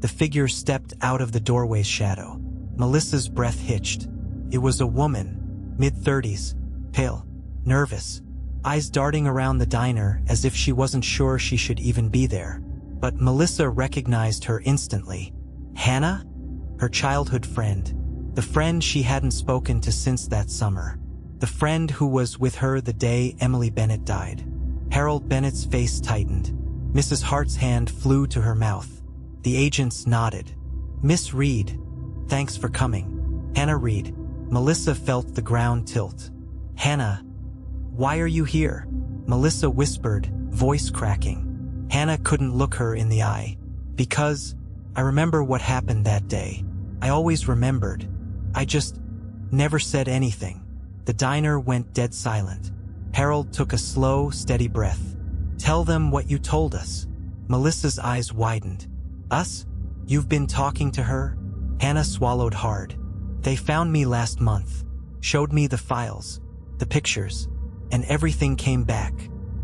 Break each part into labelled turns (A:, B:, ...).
A: The figure stepped out of the doorway's shadow. Melissa's breath hitched. It was a woman, mid-30s, pale, nervous, eyes darting around the diner as if she wasn't sure she should even be there. But Melissa recognized her instantly. Hannah? Her childhood friend. The friend she hadn't spoken to since that summer. The friend who was with her the day Emily Bennett died. Harold Bennett's face tightened. Mrs. Hart's hand flew to her mouth. The agents nodded. Miss Reed, thanks for coming. Hannah Reed. Melissa felt the ground tilt. Hannah, why are you here? Melissa whispered, voice cracking. Hannah couldn't look her in the eye. Because I remember what happened that day. I always remembered. I just never said anything. The diner went dead silent. Harold took a slow, steady breath. Tell them what you told us. Melissa's eyes widened. Us? You've been talking to her? Hannah swallowed hard. They found me last month, showed me the files, the pictures, and everything came back.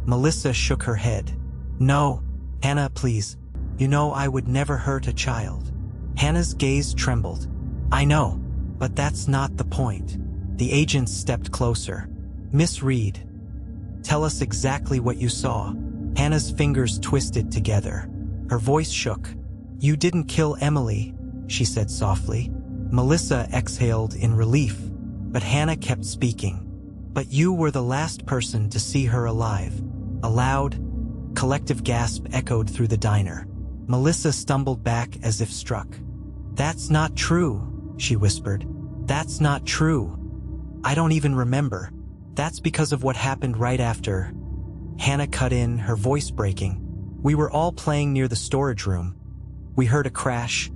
A: Melissa shook her head. No, Hannah, please. You know I would never hurt a child. Hannah's gaze trembled. I know, but that's not the point. The agents stepped closer. Miss Reed, tell us exactly what you saw. Hannah's fingers twisted together. Her voice shook. You didn't kill Emily, she said softly. Melissa exhaled in relief, but Hannah kept speaking. But you were the last person to see her alive. A loud, collective gasp echoed through the diner. Melissa stumbled back as if struck. That's not true, she whispered. That's not true. I don't even remember. That's because of what happened right after. Hannah cut in, her voice breaking. We were all playing near the storage room. We heard a crash,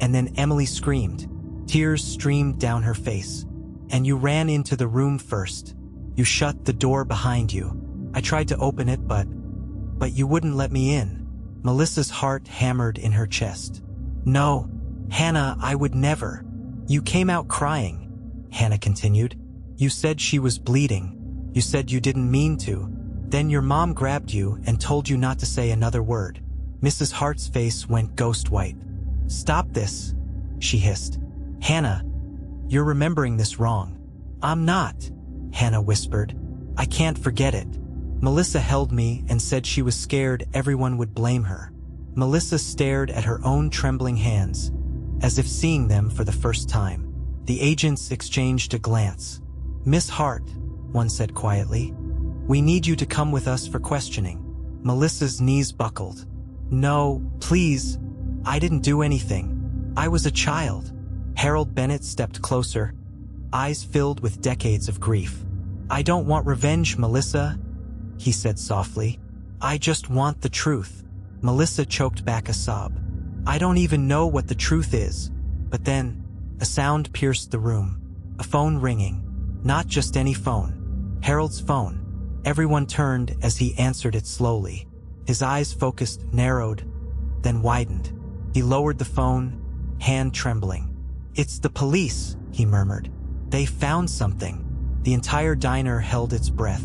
A: and then Emily screamed. Tears streamed down her face. And you ran into the room first. You shut the door behind you. I tried to open it, but you wouldn't let me in. Melissa's heart hammered in her chest. No, Hannah, I would never. You came out crying, Hannah continued. You said she was bleeding. You said you didn't mean to. Then your mom grabbed you and told you not to say another word. Mrs. Hart's face went ghost white. Stop this, she hissed. Hannah, you're remembering this wrong. I'm not, Hannah whispered. I can't forget it. Melissa held me and said she was scared everyone would blame her. Melissa stared at her own trembling hands, as if seeing them for the first time. The agents exchanged a glance. Miss Hart, one said quietly, we need you to come with us for questioning. Melissa's knees buckled. No, please. I didn't do anything. I was a child. Harold Bennett stepped closer, eyes filled with decades of grief. I don't want revenge, Melissa, he said softly. I just want the truth. Melissa choked back a sob. I don't even know what the truth is. But then, a sound pierced the room. A phone ringing. Not just any phone. Harold's phone. Everyone turned as he answered it slowly. His eyes focused, narrowed, then widened. He lowered the phone, hand trembling. It's the police, he murmured. They found something. The entire diner held its breath.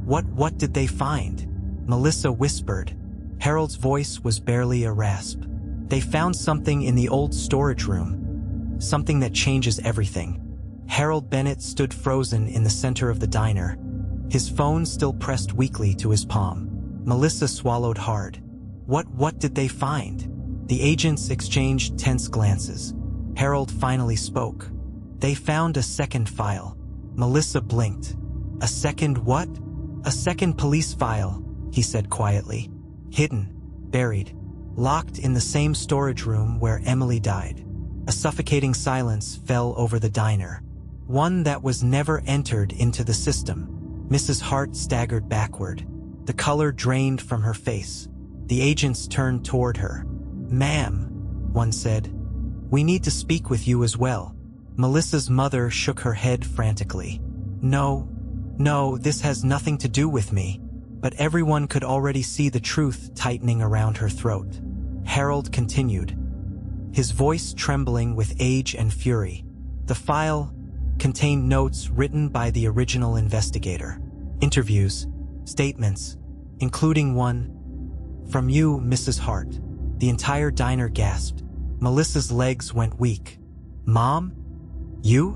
A: What did they find? Melissa whispered. Harold's voice was barely a rasp. They found something in the old storage room. Something that changes everything. Harold Bennett stood frozen in the center of the diner, his phone still pressed weakly to his palm. Melissa swallowed hard. What did they find? The agents exchanged tense glances. Harold finally spoke. They found a second file. Melissa blinked. A second what? A second police file, he said quietly. Hidden, buried, locked in the same storage room where Emily died. A suffocating silence fell over the diner. One that was never entered into the system. Mrs. Hart staggered backward. The color drained from her face. The agents turned toward her. Ma'am, one said, we need to speak with you as well. Melissa's mother shook her head frantically. No, this has nothing to do with me. But everyone could already see the truth tightening around her throat. Harold continued, his voice trembling with age and fury. The file contained notes written by the original investigator. Interviews, statements, including one from you, Mrs. Hart. The entire diner gasped. Melissa's legs went weak. Mom? You?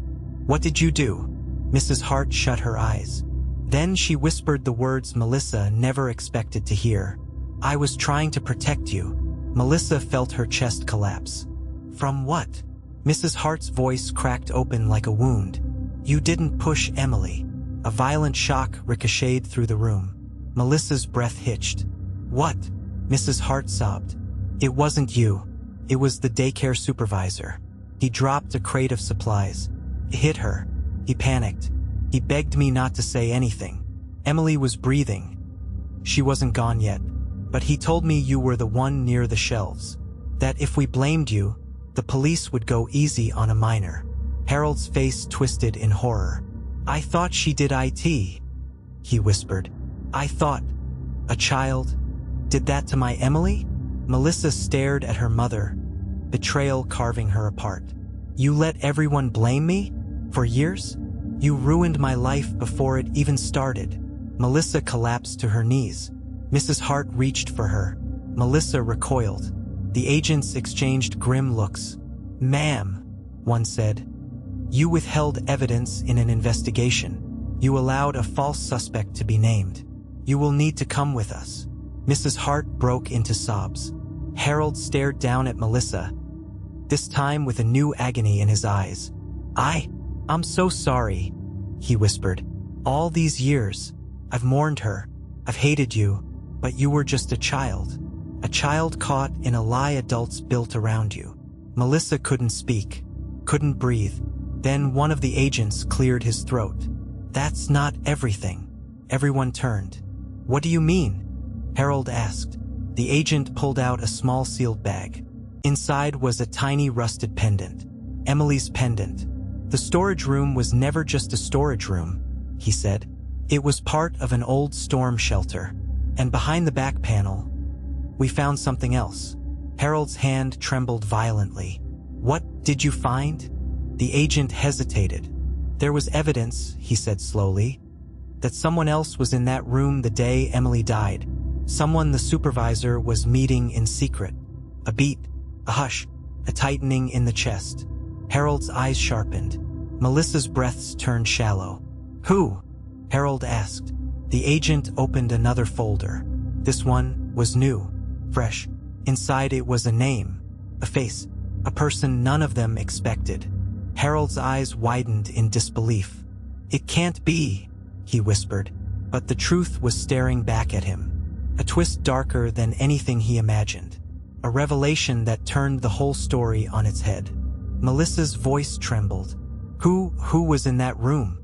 A: What did you do? Mrs. Hart shut her eyes. Then she whispered the words Melissa never expected to hear. I was trying to protect you. Melissa felt her chest collapse. From what? Mrs. Hart's voice cracked open like a wound. You didn't push Emily. A violent shock ricocheted through the room. Melissa's breath hitched. What? Mrs. Hart sobbed. It wasn't you. It was the daycare supervisor. He dropped a crate of supplies. It hit her. He panicked. He begged me not to say anything. Emily was breathing. She wasn't gone yet. But he told me you were the one near the shelves. That if we blamed you, the police would go easy on a minor. Harold's face twisted in horror. I thought she did IT, he whispered. I thought a child did that to my Emily? Melissa stared at her mother, betrayal carving her apart. You let everyone blame me? For years? You ruined my life before it even started. Melissa collapsed to her knees. Mrs. Hart reached for her. Melissa recoiled. The agents exchanged grim looks. Ma'am, one said, you withheld evidence in an investigation. You allowed a false suspect to be named. You will need to come with us. Mrs. Hart broke into sobs. Harold stared down at Melissa, this time with a new agony in his eyes. I'm so sorry, he whispered. All these years, I've mourned her. I've hated you, but you were just a child caught in a lie adults built around you. Melissa couldn't speak, couldn't breathe. Then one of the agents cleared his throat. That's not everything. Everyone turned. What do you mean? Harold asked. The agent pulled out a small sealed bag. Inside was a tiny rusted pendant. Emily's pendant. The storage room was never just a storage room, he said. It was part of an old storm shelter. And behind the back panel, we found something else. Harold's hand trembled violently. What did you find? The agent hesitated. There was evidence, he said slowly, that someone else was in that room the day Emily died. Someone the supervisor was meeting in secret. A beat, a hush, a tightening in the chest. Harold's eyes sharpened. Melissa's breaths turned shallow. Who? Harold asked. The agent opened another folder. This one was new, fresh. Inside it was a name, a face, a person none of them expected. Harold's eyes widened in disbelief. It can't be, he whispered, but the truth was staring back at him. A twist darker than anything he imagined. A revelation that turned the whole story on its head. Melissa's voice trembled. Who was in that room?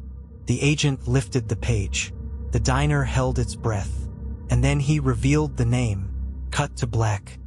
A: The agent lifted the page. The diner held its breath. And then he revealed the name. Cut to black.